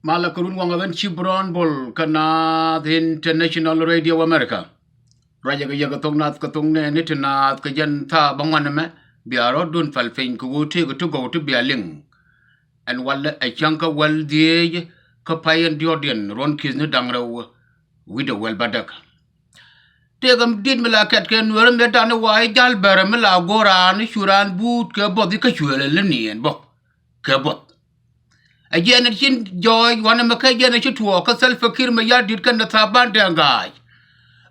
Malakurun wangagan Chibron Bol kana the International Radio America. Raja Yagatong Nath Katong Nitanath Kajan Tha Banganame, Biaro Dun Falfin Kuguti to go to Bialing. And while a chunka well the Kapayan Diodian, Ron Kisne Dangra with a well badak. Tegam did Melakat can worm that on a white Jalbera Mela Goran, Shuran boot, Kabodi Kashul, Lenny and Bok. Kabot. Again, it's in joy, one of Makajan, I should walk a self a kirmaya did can the Tabandan guy.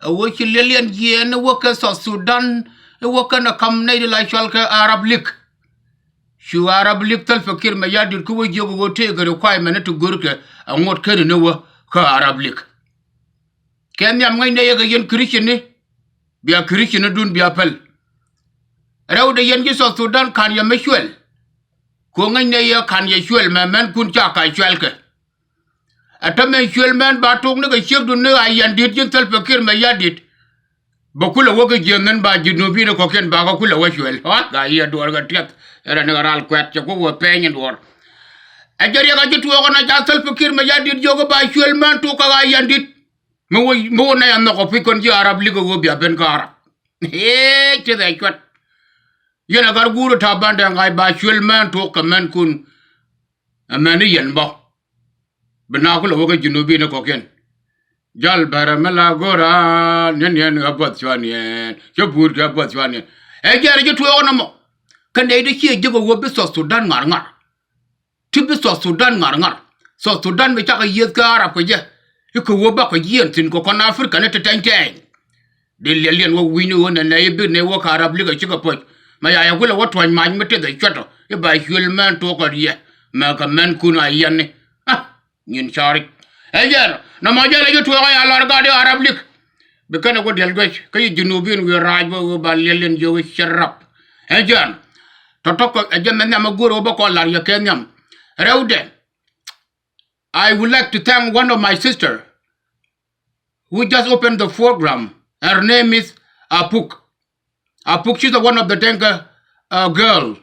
A working Lillian Yen, a workers of Sudan, a worker a combination like Shalka Arab League. Shu Arab League self a kirmaya did Kuwa go take a requirement to Gurka and what can you know Arab League. Can the Amanda again Christian? Be a Christian, don't be a pell. Around the youngest of Sudan can you make well? Kungan ya kan ye shwel men kun cha ka shwelke atame shwel men ba tok ne ga shek dun ne ayan dit jin tel fakir me yadit bakula woga jengen ba jinubi ne koken ba ko kula wa shwel ha ga ya dor ga tet era ne ral kwet ko wo penyen dor ajari ga jitu ko na ja tel fakir me yadit jogo ba shwel men to ka ayan dit mo na ya no ko fi kon ji arab ligo go bia ben kara he te da kwet Yena gar guru tabanda ngai ba shwel man to kamen kun amani yen ba bena ko lo ga jinubi ne koken jal baramela gora nen abot chwanien jabur ga abot chwanien e jare je to ono mo kande de chi je go wobe so Sudan ngar tibi so Sudan ngar so Sudan me ta ga yet ka arab ko je ko wo ba ko yen tin ko kon Afrika ne tetenten de lelen wo winu wona na yebe ne wo ka arab liga chi ko po Maya gula what one man met the chatter, if I hull man talk or ye, make a man kuna yan. Ah, yin sorry. Again, no more you to a larga Arab League. Because of what you'll get, Kay Junubin will ride over by Lillian Jewish sharp. Again, to talk again, I'm a good overcall, you can. Rode. I would like to thank one of my sisters who just opened the program. Her name is Apuk. She's one of the Denka girl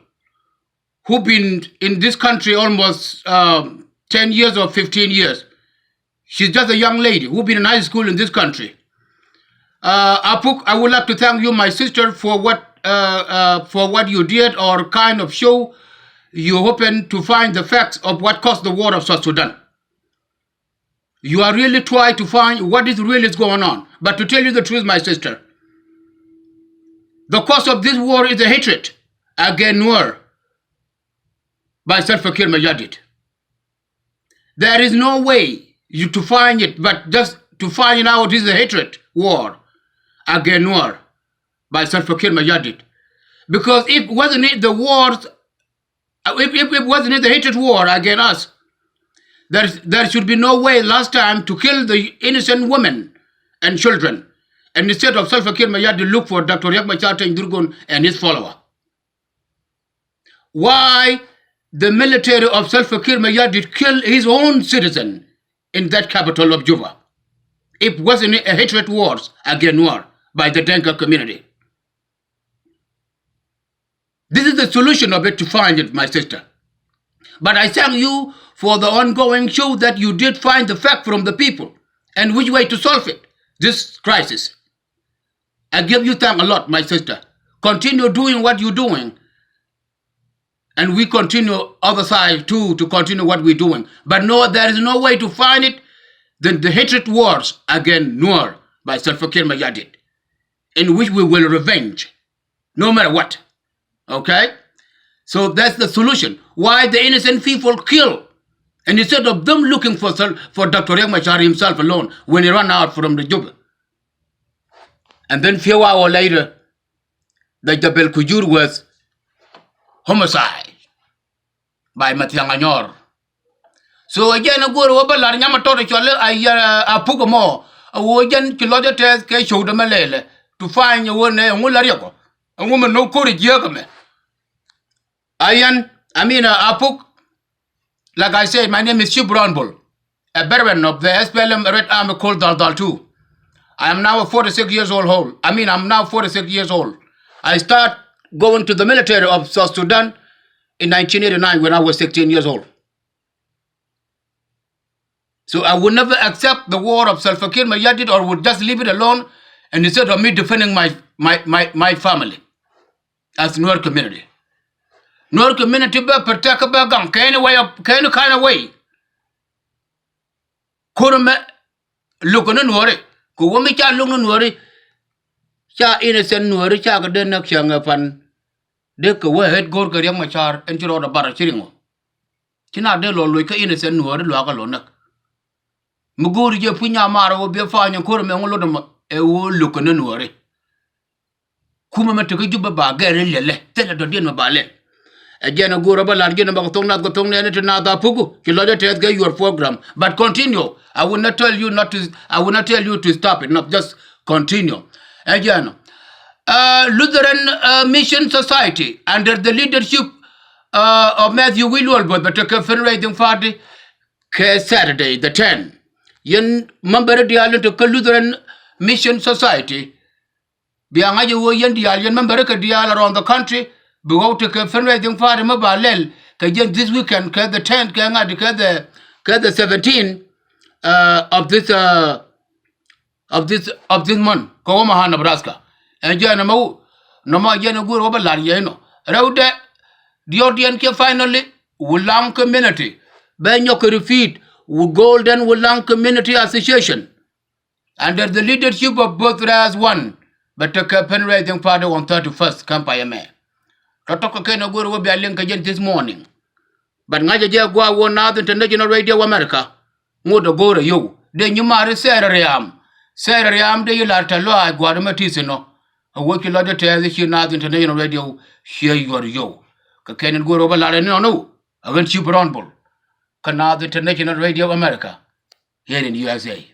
who been in this country almost 10 years or 15 years. She's just a young lady who been in high school in this country. Apuk, I would like to thank you, my sister, for what you did or kind of show you hoping to find the facts of what caused the war of South Sudan. You are really trying to find what is really going on. But to tell you the truth, my sister, the cause of this war is a hatred against N.I.R.A. by Salva-Kiir Mayardit. There is no way you to find it, but just to find out is a hatred war against N.I.R.A. by Salva-Kiir Mayardit. Because if wasn't it the wars, if it wasn't it the hatred war against us, there should be no way last time to kill the innocent women and children. And instead of Salva-Kiir Mayardit look for Dr. Riek Machar Durgun and his follower. Why the military of Salva-Kiir Mayardit killed his own citizen in that capital of Juba? It wasn't a hatred wars against N.I.R.A. by the Denka community. This is the solution of it to find it, my sister. But I thank you for the ongoing show that you did find the fact from the people and which way to solve it, this crisis. I give you thanks a lot, my sister. Continue doing what you're doing. And we continue other side too to continue what we're doing. But no, there is no way to find it than the hatred wars against N.I.R.A. by Salva-Kiir Mayardit, in which we will revenge, no matter what. Okay? So that's the solution. Why the innocent people kill. And instead of them looking for Dr. Riek Machar himself alone when he ran out from the Juba. And then a few hours later, the Jabal Kujur was homicide by Matiang N.I.R.A. So again, I go to Obalar Yamato Chole, I put more. A woman kilometer test case showed them a to find your one name, Mularico. A woman no courage, Yergame. Apuk, like I said, my name is Chip Brownbull, a veteran of the SPLM Red Army called Dal 2. I am now 46 years old. I'm now 46 years old. I start going to the military of South Sudan in 1989 when I was 16 years old. So I would never accept the war of Salva Kiir Mayardit, or would just leave it alone, and instead of me defending my family as Nuer community. Nuer community be protect be gang kind of way. Kurume look on Nuere. Kuwami cha lung Nuere. Cha innocent Nuere cha ga den nak changa fan. De ko we head gor ga yang machar en chiro da bara chiringo. China de lo ka innocent Nuere lo ga lo nak. Muguri je punya mara wo be fa nya kurume ngolo da e wo look on Nuere. Kuma mata ka juba ba ga lele tele do din ma ba le. Again, go rubber largin about Tonga to Nada Pugu. You let it get your program. But continue. I will not tell you not to I will not tell you to stop it, not just continue. Again. Lutheran Mission Society under the leadership of Matthew Wilwell, but a fundraising party Saturday, the 10th. Yen member the island to Lutheran Mission Society. Bianga you yen the island member around the country. Go to fundraising for him about Lel. This weekend, the 10th, the 17th of this month, Omaha, Nebraska. And Janamo, no more Janagur over Lariano. Rode, the audience finally, Wulang Community. Ben Yokuri Feed, Golden Wulang Community Association. Under the leadership of both Raz one, but took a fundraising party on 31st, Campire May. Totoka kena guru will be a link again this morning. But Naja Jagua won out International Radio America. Moda go to you. Then you marry Sarah Riam. Sarah Riam, de Yulata Loa, Guadamatisino. A work you lot to tell this you not International Radio, here you are you. Kakan go over Larano, no. I went Super On Bull. Canada International Radio America. Here in USA.